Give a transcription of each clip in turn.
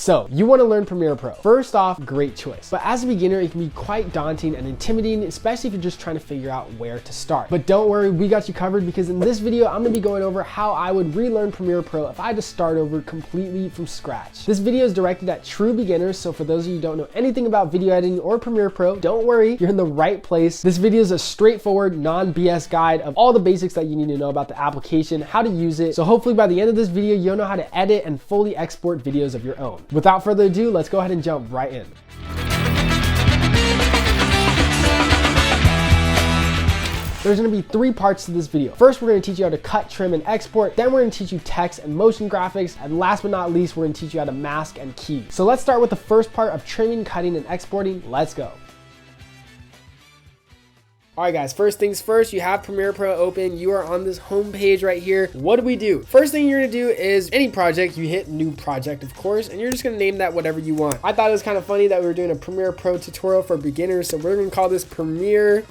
So you want to learn Premiere Pro. First off, great choice. But as a beginner, it can be quite daunting and intimidating, especially if you're just trying to figure out where to start. But don't worry, we got you covered, because in this video, I'm gonna be going over how I would relearn Premiere Pro if I had to start over completely from scratch. This video is directed at true beginners, so for those of you who don't know anything about video editing or Premiere Pro, don't worry, you're in the right place. This video is a straightforward, non-BS guide of all the basics that you need to know about the application, how to use it. So hopefully by the end of this video, you'll know how to edit and fully export videos of your own. Without further ado, let's go ahead and jump right in. There's gonna be 3 parts to this video. First, we're gonna teach you how to cut, trim, and export. Then we're gonna teach you text and motion graphics. And last but not least, we're gonna teach you how to mask and key. So let's start with the first part of trimming, cutting, and exporting. Let's go. All right guys, first things first, you have Premiere Pro open. You are on this home page right here. What do we do? First thing you're gonna do is any project, you hit new project, of course, and you're just gonna name that whatever you want. I thought it was kind of funny that we were doing a Premiere Pro tutorial for beginners, so we're gonna call this Premiere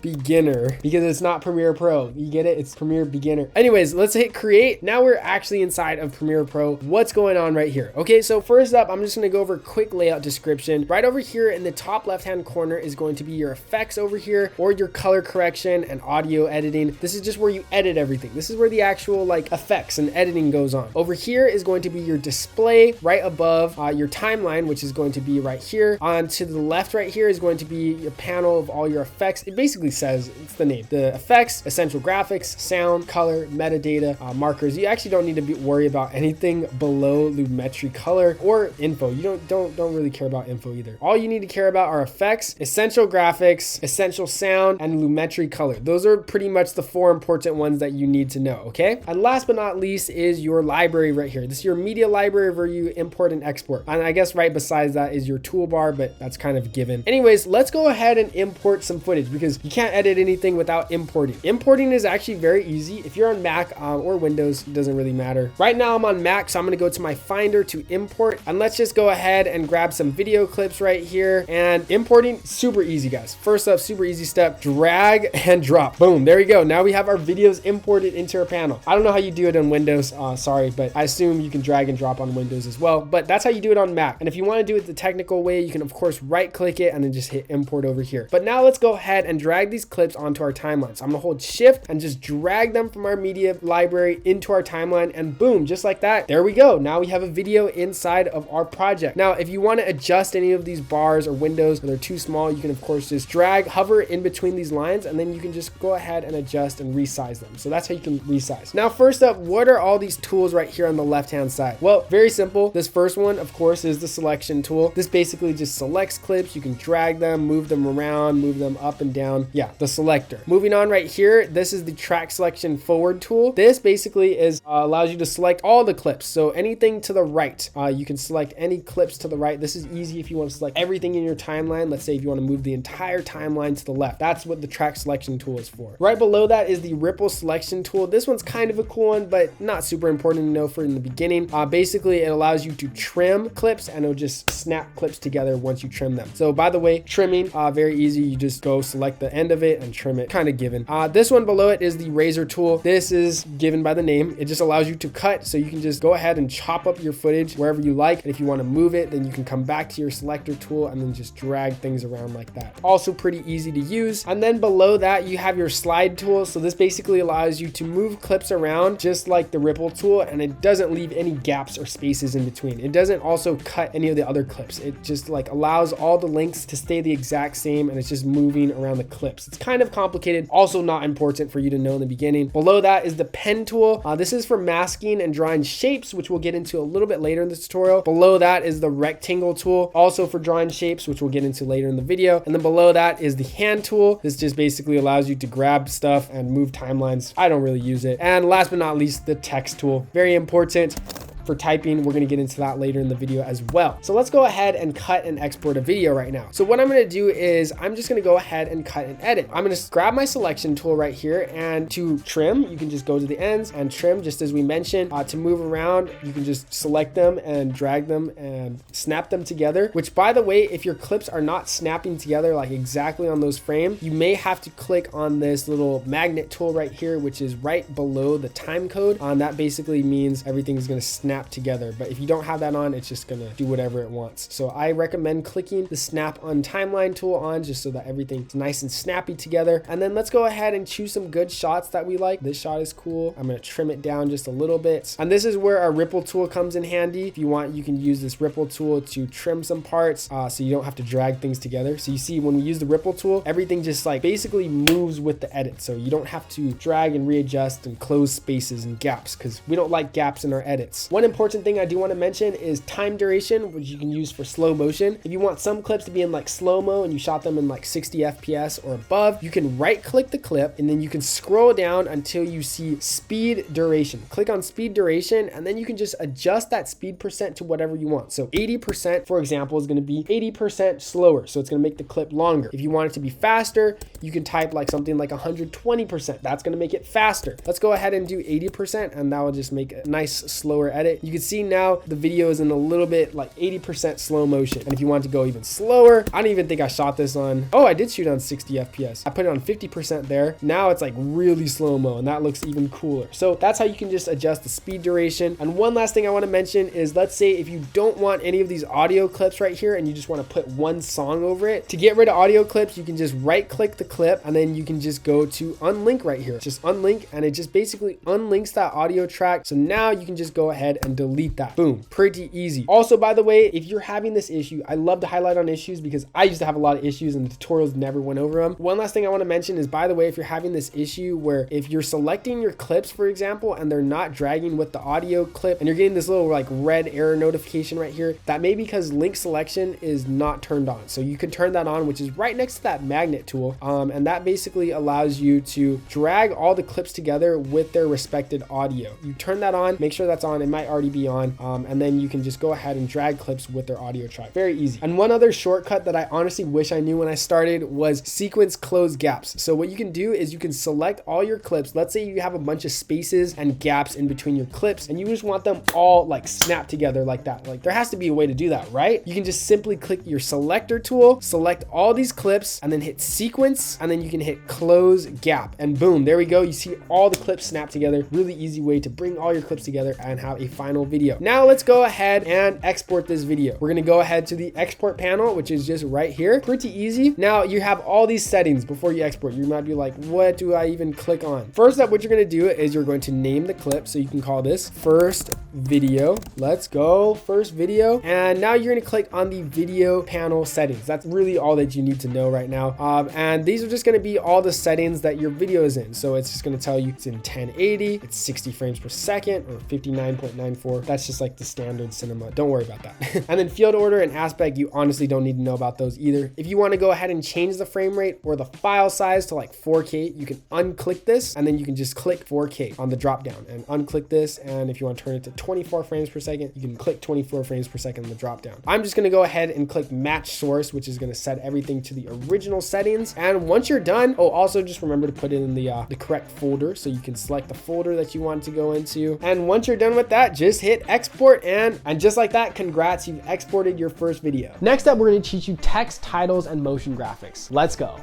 Beginner, because it's not Premiere Pro. You get it? It's Premiere Beginner. Anyways, let's hit create. Now we're actually inside of Premiere Pro. What's going on right here? Okay, so first up, I'm just gonna go over a quick layout description. Right over here in the top left-hand corner is going to be your effects over here, or your color correction and audio editing. This is just where you edit everything. This is where the actual like effects and editing goes on. Over here is going to be your display right above your timeline, which is going to be right here. On to the left right here is going to be your panel of all your effects. It basically says, it's the name, the effects, essential graphics, sound, color, metadata, markers. You actually don't need to worry about anything below lumetri color or info. You don't really care about info either. All you need to care about are effects, essential graphics, essential sound, and lumetri color. Those are pretty much the 4 important ones that you need to know, okay? And last but not least is your library right here. This is your media library where you import and export. And I guess right besides that is your toolbar, but that's kind of given. Anyways, let's go ahead and import some footage, because you can't edit anything without importing. Importing is actually very easy. If you're on Mac or Windows, it doesn't really matter. Right now I'm on Mac, so I'm gonna go to my Finder to import, and let's just go ahead and grab some video clips right here. And importing, super easy guys. First up, super easy step, drag and drop. Boom, there we go. Now we have our videos imported into our panel. I don't know how you do it on Windows, sorry, but I assume you can drag and drop on Windows as well, but that's how you do it on Mac. And if you wanna do it the technical way, you can of course right click it and then just hit import over here. But now let's go ahead and drag these clips onto our timeline. So I'm gonna hold shift and just drag them from our media library into our timeline, and boom, just like that, there we go. Now we have a video inside of our project. Now, if you want to adjust any of these bars or windows, or they're too small, you can of course just drag, hover in between these lines, and then you can just go ahead and adjust and resize them. So that's how you can resize. Now, first up, what are all these tools right here on the left-hand side? Well, very simple. This first one, of course, is the selection tool. This basically just selects clips. You can drag them, move them around, move them up and down. Yeah, the selector. Moving on right here, this is the track selection forward tool. This basically is allows you to select all the clips. So anything to the right, you can select any clips to the right. This is easy if you want to select everything in your timeline. Let's say if you want to move the entire timeline to the left, that's what the track selection tool is for. Right below that is the ripple selection tool. This one's kind of a cool one, but not super important to know for in the beginning. Basically, it allows you to trim clips, and it'll just snap clips together once you trim them. So by the way, trimming, very easy. You just go select the end of it and trim it, kind of given. This one below it is the razor tool. This is given by the name. It just allows you to cut, so you can just go ahead and chop up your footage wherever you like. And if you want to move it, then you can come back to your selector tool and then just drag things around like that. Also pretty easy to use. And then below that, you have your slide tool. So this basically allows you to move clips around just like the ripple tool, and it doesn't leave any gaps or spaces in between. It doesn't also cut any of the other clips. It just like allows all the links to stay the exact same, and it's just moving around the clips. It's kind of complicated, also not important for you to know in the beginning. Below that is the pen tool. This is for masking and drawing shapes, which we'll get into a little bit later in the tutorial. Below that is the rectangle tool, also for drawing shapes, which we'll get into later in the video. And then below that is the hand tool. This just basically allows you to grab stuff and move timelines. I don't really use it. And last but not least, the text tool. Very important for typing. We're gonna get into that later in the video as well. So let's go ahead and cut and export a video right now. So what I'm gonna do is I'm just gonna go ahead and cut and edit. I'm gonna grab my selection tool right here, and to trim, you can just go to the ends and trim, just as we mentioned. To move around, you can just select them and drag them and snap them together, which by the way, if your clips are not snapping together like exactly on those frames, you may have to click on this little magnet tool right here, which is right below the time code. That basically means everything's gonna snap snap together. But if you don't have that on, it's just gonna do whatever it wants. So I recommend clicking the snap on timeline tool on just so that everything's nice and snappy together. And then let's go ahead and choose some good shots that we like. This shot is cool. I'm gonna trim it down just a little bit. And this is where our ripple tool comes in handy. If you want, you can use this ripple tool to trim some parts so you don't have to drag things together. So you see when we use the ripple tool, everything just like basically moves with the edit. So you don't have to drag and readjust and close spaces and gaps because we don't like gaps in our edits. One important thing I do want to mention is time duration, which you can use for slow motion. If you want some clips to be in like slow-mo and you shot them in like 60 FPS or above, you can right click the clip and then you can scroll down until you see speed duration. Click on speed duration and then you can just adjust that speed percent to whatever you want. So 80%, for example, is going to be 80% slower. So it's going to make the clip longer. If you want it to be faster, you can type like something like 120%. That's going to make it faster. Let's go ahead and do 80% and that will just make a nice slower edit. You can see now the video is in a little bit like 80% slow motion. And if you want to go even slower, I don't even think I shot this on, oh, I did shoot on 60 FPS. I put it on 50% there. Now it's like really slow-mo and that looks even cooler. So that's how you can just adjust the speed duration. And one last thing I want to mention is, let's say if you don't want any of these audio clips right here and you just want to put one song over it. To get rid of audio clips, you can just right click the clip and then you can just go to unlink right here. Just unlink and it just basically unlinks that audio track. So now you can just go ahead and delete that. Boom, pretty easy. Also, by the way, if you're having this issue, I love to highlight on issues because I used to have a lot of issues and the tutorials never went over them. One last thing I want to mention is, by the way, if you're having this issue where if you're selecting your clips, for example, and they're not dragging with the audio clip and you're getting this little like red error notification right here, that may be because link selection is not turned on. So you can turn that on, which is right next to that magnet tool. And that basically allows you to drag all the clips together with their respected audio. You turn that on, make sure that's on. It might already be on. And then you can just go ahead and drag clips with their audio track. Very easy. And one other shortcut that I honestly wish I knew when I started was sequence close gaps. So what you can do is you can select all your clips. Let's say you have a bunch of spaces and gaps in between your clips and you just want them all like snap together like that. Like there has to be a way to do that, right? You can just simply click your selector tool, select all these clips and then hit sequence and then you can hit close gap and boom, there we go. You see all the clips snap together. Really easy way to bring all your clips together and have a final video. Now let's go ahead and export this video. We're going to go ahead to the export panel, which is just right here. Pretty easy. Now you have all these settings before you export. You might be like, what do I even click on? First up, what you're going to do is you're going to name the clip. So you can call this first video. Let's go, first video. And now you're going to click on the video panel settings. That's really all that you need to know right now. And these are just going to be all the settings that your video is in. So it's just going to tell you it's in 1080, it's 60 frames per second or 59.94. That's just like the standard cinema. Don't worry about that. And then field order and aspect, you honestly don't need to know about those either. If you want to go ahead and change the frame rate or the file size to like 4K, you can unclick this and then you can just click 4K on the drop down and unclick this. And if you want to turn it to 24 frames per second, you can click 24 frames per second on the drop down. I'm just going to go ahead and click match source, which is going to set everything to the original settings. And once you're done, oh, also just remember to put it in the correct folder. So you can select the folder that you want to go into. And once you're done with that, just hit export and just like that, congrats, you've exported your first video. Next up, we're going to teach you text, titles, and motion graphics. Let's go.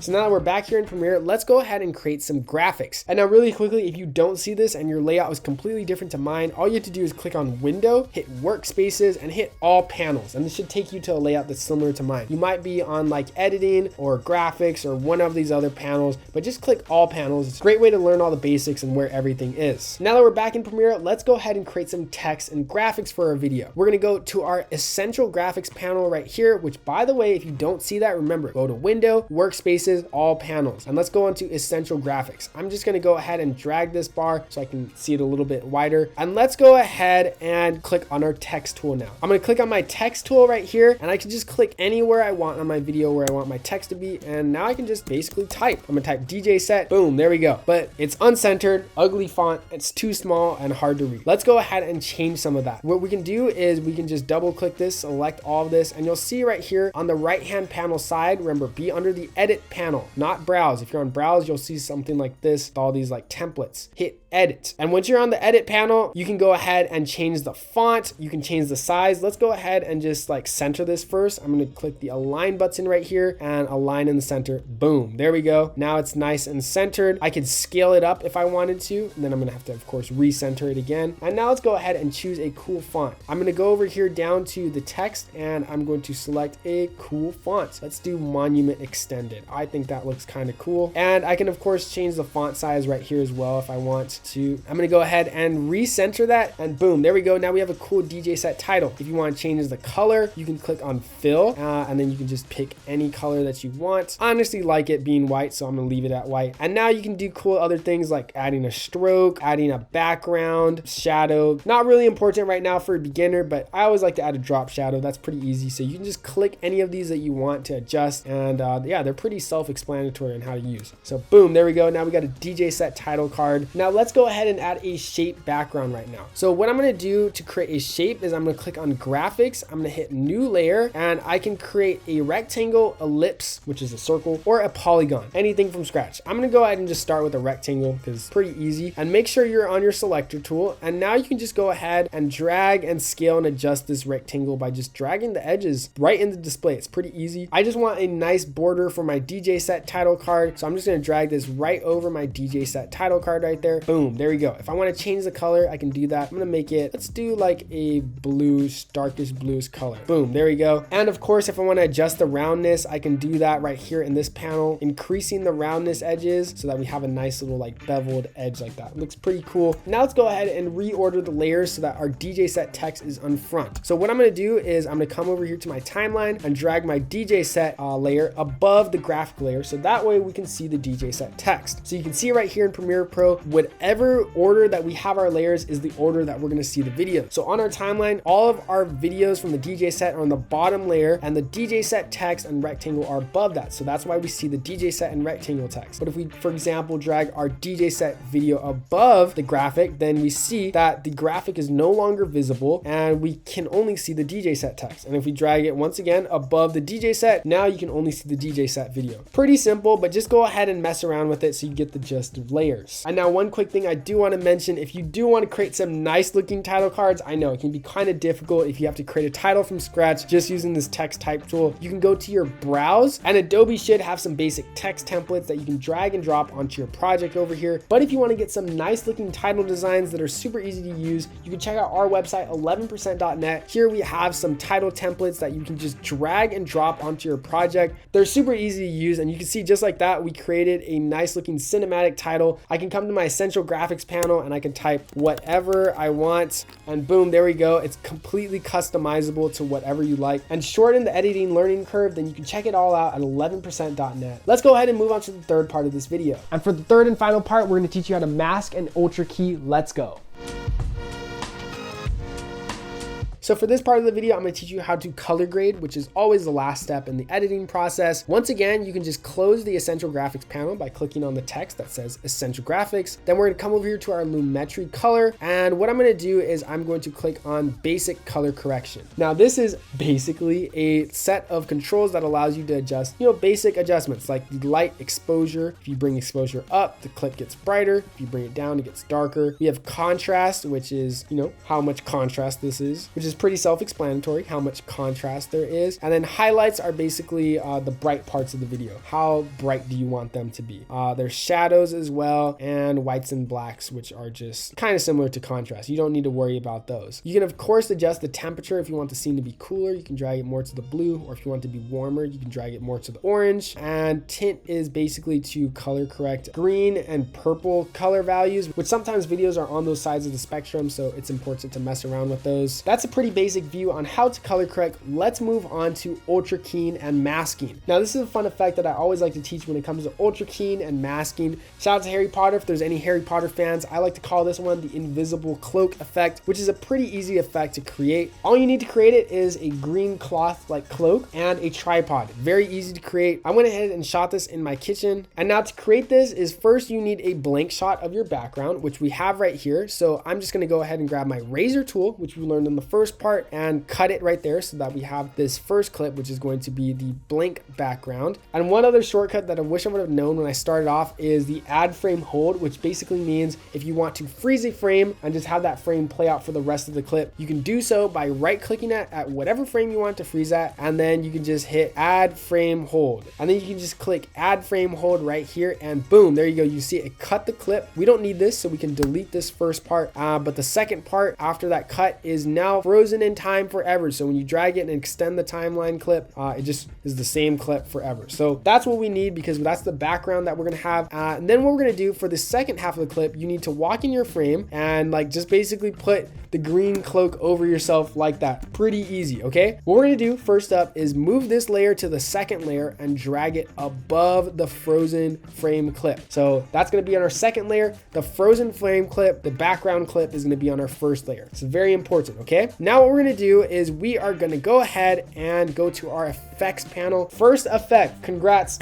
So now that we're back here in Premiere, let's go ahead and create some graphics. And now really quickly, if you don't see this and your layout is completely different to mine, all you have to do is click on Window, hit Workspaces, and hit All Panels. And this should take you to a layout that's similar to mine. You might be on like Editing or Graphics or one of these other panels, but just click All Panels. It's a great way to learn all the basics and where everything is. Now that we're back in Premiere, let's go ahead and create some text and graphics for our video. We're gonna go to our Essential Graphics panel right here, which by the way, if you don't see that, remember, go to Window, Workspaces, All Panels, and let's go into Essential Graphics. I'm just going to go ahead and drag this bar so I can see it a little bit wider, and let's go ahead and click on our text tool. Now I'm going to click on my text tool right here, and I can just click anywhere I want on my video where I want my text to be, and now I can just basically type. I'm going to type DJ set, boom, there we go. But it's uncentered, ugly font, it's too small and hard to read. Let's go ahead and change some of that. What we can do is we can just double click this, select all of this, and you'll see right here on the right hand panel side, remember, be under the edit panel panel, not browse. If you're on browse, you'll see something like this with all these like templates. Hit edit. And once you're on the edit panel, you can go ahead and change the font. You can change the size. Let's go ahead and just like center this first. I'm going to click the align button right here and align in the center. Boom. There we go. Now it's nice and centered. I could scale it up if I wanted to. And then I'm going to have to, of course, recenter it again. And now let's go ahead and choose a cool font. I'm going to go over here down to the text and I'm going to select a cool font. Let's do Monument Extended. I think that looks kind of cool. And I can, of course, change the font size right here as well if I want to. I'm going to go ahead and recenter that and boom, there we go. Now we have a cool DJ set title. If you want to change the color, you can click on fill and then you can just pick any color that you want. I honestly like it being white, so I'm going to leave it at white. And now you can do cool other things like adding a stroke, adding a background, shadow. Not really important right now for a beginner, but I always like to add a drop shadow. That's pretty easy. So you can just click any of these that you want to adjust. And yeah, they're pretty self-explanatory on how to use. So boom, there we go. Now we got a DJ set title card. Now let's go ahead and add a shape background right now. So what I'm going to do to create a shape is I'm going to click on graphics. I'm going to hit new layer and I can create a rectangle, ellipse, which is a circle, or a polygon, anything from scratch. I'm going to go ahead and just start with a rectangle because it's pretty easy, and make sure you're on your selector tool. And now you can just go ahead and drag and scale and adjust this rectangle by just dragging the edges right in the display. It's pretty easy. I just want a nice border for my DJ set title card. So I'm just going to drag this right over my DJ set title card right there. Boom, there we go. If I want to change the color, I can do that. I'm going to make it, let's do like a bluish, darkish bluish color. Boom, there we go. And of course, if I want to adjust the roundness, I can do that right here in this panel, increasing the roundness edges so that we have a nice little like beveled edge like that. It looks pretty cool. Now let's go ahead and reorder the layers so that our DJ set text is on front. So what I'm going to do is I'm going to come over here to my timeline and drag my DJ set layer above the graphic layer. So that way we can see the DJ set text. So you can see right here in Premiere Pro, whatever order that we have our layers is the order that we're going to see the video. So on our timeline, all of our videos from the DJ set are on the bottom layer and the DJ set text and rectangle are above that. So that's why we see the DJ set and rectangle text. But if we, for example, drag our DJ set video above the graphic, then we see that the graphic is no longer visible and we can only see the DJ set text. And if we drag it once again above the DJ set, now you can only see the DJ set video. Pretty simple, but just go ahead and mess around with it so you get the gist of layers. And now one quick thing I do want to mention, if you do want to create some nice looking title cards, I know it can be kind of difficult if you have to create a title from scratch just using this text type tool. You can go to your browse and Adobe should have some basic text templates that you can drag and drop onto your project over here. But if you want to get some nice looking title designs that are super easy to use, you can check out our website 11%.net. Here we have some title templates that you can just drag and drop onto your project. They're super easy to use, and you can see just like that, we created a nice looking cinematic title. I can come to my essential graphics panel and I can type whatever I want, and boom, there we go. It's completely customizable to whatever you like. And shorten the editing learning curve, then you can check it all out at 11%.net. Let's go ahead and move on to the third part of this video. And for the third and final part, we're going to teach you how to mask and ultra key. Let's go. So for this part of the video, I'm going to teach you how to color grade, which is always the last step in the editing process. Once again, you can just close the Essential Graphics panel by clicking on the text that says Essential Graphics. Then we're going to come over here to our Lumetri color. And what I'm going to do is I'm going to click on Basic Color Correction. Now, this is basically a set of controls that allows you to adjust, basic adjustments like the light exposure. If you bring exposure up, the clip gets brighter. If you bring it down, it gets darker. We have contrast, which is, how much contrast this is, which is pretty self-explanatory, how much contrast there is. And then highlights are basically the bright parts of the video. How bright do you want them to be? There's shadows as well, and whites and blacks, which are just kind of similar to contrast. You don't need to worry about those. You can of course adjust the temperature. If you want the scene to be cooler, you can drag it more to the blue, or if you want it to be warmer, you can drag it more to the orange. And tint is basically to color correct green and purple color values, which sometimes videos are on those sides of the spectrum, so it's important to mess around with those. That's a pretty basic view on how to color correct. Let's move on to ultra keying and masking. Now, this is a fun effect that I always like to teach when it comes to ultra keying and masking. Shout out to Harry Potter. If there's any Harry Potter fans, I like to call this one the Invisible Cloak effect, which is a pretty easy effect to create. All you need to create it is a green cloth like cloak and a tripod. Very easy to create. I went ahead and shot this in my kitchen. And now to create this is first you need a blank shot of your background, which we have right here. So I'm just going to go ahead and grab my razor tool, which we learned in the first first part and cut it right there so that we have this first clip, which is going to be the blank background. And one other shortcut that I wish I would have known when I started off is the add frame hold, which basically means if you want to freeze a frame and just have that frame play out for the rest of the clip, you can do so by right clicking at whatever frame you want to freeze at, and then you can just hit add frame hold, and then you can just click add frame hold right here, and boom, there you go. You see it cut the clip. We don't need this, so we can delete this first part, but the second part after that cut is now frozen in time forever. So when you drag it and extend the timeline clip, it just is the same clip forever. So that's what we need, because that's the background that we're gonna have. And then what we're gonna do for the second half of the clip, you need to walk in your frame and like just basically put the green cloak over yourself like that. Pretty easy, okay? What we're gonna do first up is move this layer to the second layer and drag it above the frozen frame clip. So that's gonna be on our second layer. The frozen frame clip, the background clip, is gonna be on our first layer. It's very important, okay? Now what we're gonna do is we are gonna go ahead and go to our effects panel. First effect, congrats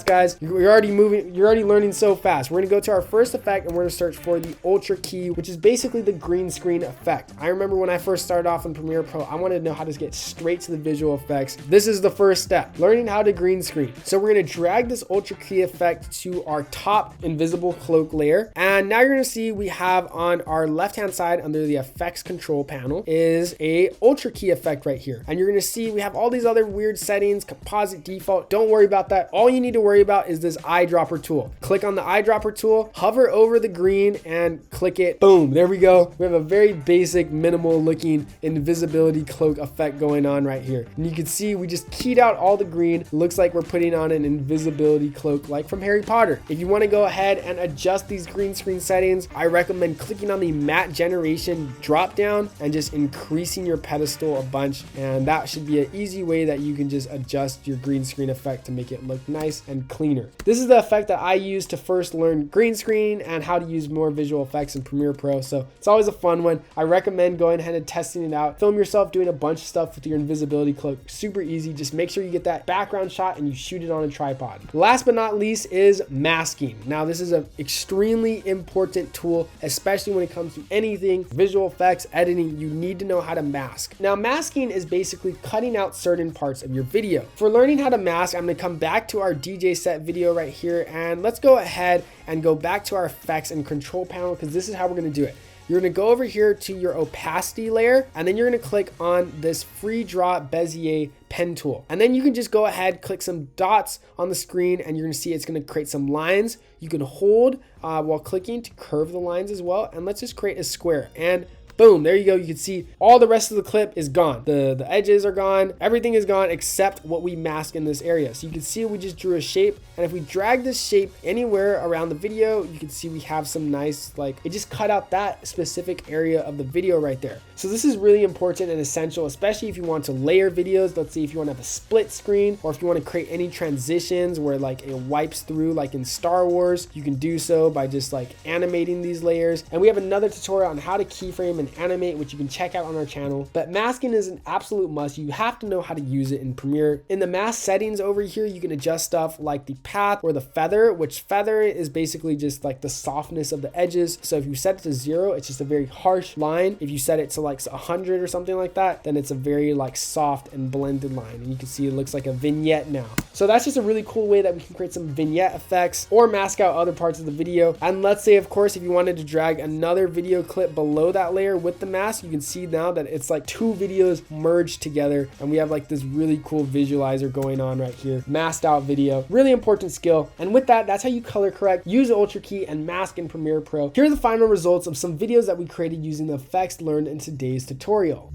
guys, you're already moving, you're already learning so fast. We're gonna go to our first effect and we're gonna search for the Ultra Key, which is basically the green screen effect. I remember when I first started off in Premiere Pro, I wanted to know how to get straight to the visual effects. This is the first step, learning how to green screen. So we're gonna drag this Ultra Key effect to our top invisible cloak layer, and now you're gonna see we have on our left hand side under the effects control panel is a Ultra Key effect right here, and you're gonna see we have all these other weird settings, composite, default. Don't worry about that. All you need to worry about is this eyedropper tool. Click on the eyedropper tool, hover over the green and click it. Boom, there we go. We have a very basic, minimal looking invisibility cloak effect going on right here. And you can see we just keyed out all the green. Looks like we're putting on an invisibility cloak like from Harry Potter. If you want to go ahead and adjust these green screen settings, I recommend clicking on the matte generation drop down and just increasing your pedestal a bunch. And that should be an easy way that you can just adjust your green screen effect to make it look nice and cleaner. This is the effect that I use to first learn green screen and how to use more visual effects in Premiere Pro. So it's always a fun one. I recommend going ahead and testing it out. Film yourself doing a bunch of stuff with your invisibility cloak. Super easy. Just make sure you get that background shot and you shoot it on a tripod. Last but not least is masking. Now this is an extremely important tool, especially when it comes to anything visual effects, editing. You need to know how to mask. Now masking is basically cutting out certain parts of your video. For learning how to mask, I'm going to come back to our DJ set video right here, and let's go ahead and go back to our effects and control panel, because this is how we're going to do it. You're going to go over here to your opacity layer, and then you're going to click on this free draw Bezier pen tool, and then you can just go ahead, click some dots on the screen, and you're going to see it's going to create some lines. You can hold while clicking to curve the lines as well, and let's just create a square, and boom, there you go. You can see all the rest of the clip is gone. The edges are gone. Everything is gone except what we mask in this area. So you can see we just drew a shape, and if we drag this shape anywhere around the video, you can see we have some nice, like, it just cut out that specific area of the video right there. So this is really important and essential, especially if you want to layer videos. Let's say if you want to have a split screen, or if you want to create any transitions where like it wipes through, like in Star Wars, you can do so by just like animating these layers. And we have another tutorial on how to keyframe and animate, which you can check out on our channel. But masking is an absolute must. You have to know how to use it in Premiere. In the mask settings over here, you can adjust stuff like the path or the feather, which feather is basically just like the softness of the edges. So if you set it to 0, it's just a very harsh line. If you set it to like 100 or something like that, then it's a very like soft and blended line, and you can see it looks like a vignette now. So that's just a really cool way that we can create some vignette effects or mask out other parts of the video. And let's say, of course, if you wanted to drag another video clip below that layer with the mask, you can see now that it's like 2 videos merged together, and we have like this really cool visualizer going on right here. Masked out video, really important skill. And with that, that's how you color correct, use the Ultra Key, and mask in Premiere Pro. Here are the final results of some videos that we created using the effects learned in today's tutorial.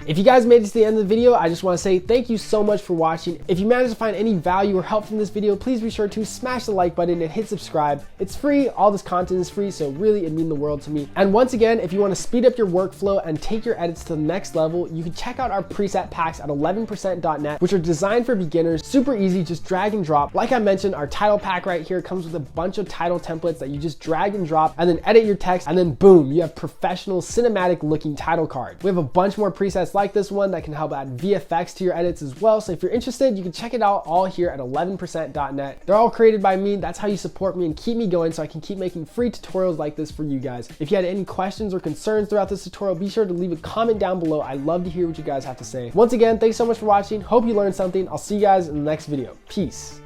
If you guys made it to the end of the video, I just want to say thank you so much for watching. If you managed to find any value or help from this video, please be sure to smash the like button and hit subscribe. It's free, all this content is free, so really it means the world to me. And once again, if you want to speed up your workflow and take your edits to the next level, you can check out our preset packs at 11%.net, which are designed for beginners, super easy, just drag and drop. Like I mentioned, our title pack right here comes with a bunch of title templates that you just drag and drop and then edit your text, and then boom, you have professional cinematic looking title cards. We have a bunch more presets like this one that can help add VFX to your edits as well. So if you're interested, you can check it out all here at 11%.net. They're all created by me. That's how you support me and keep me going so I can keep making free tutorials like this for you guys. If you had any questions or concerns throughout this tutorial, be sure to leave a comment down below. I love to hear what you guys have to say. Once again, thanks so much for watching. Hope you learned something. I'll see you guys in the next video. Peace.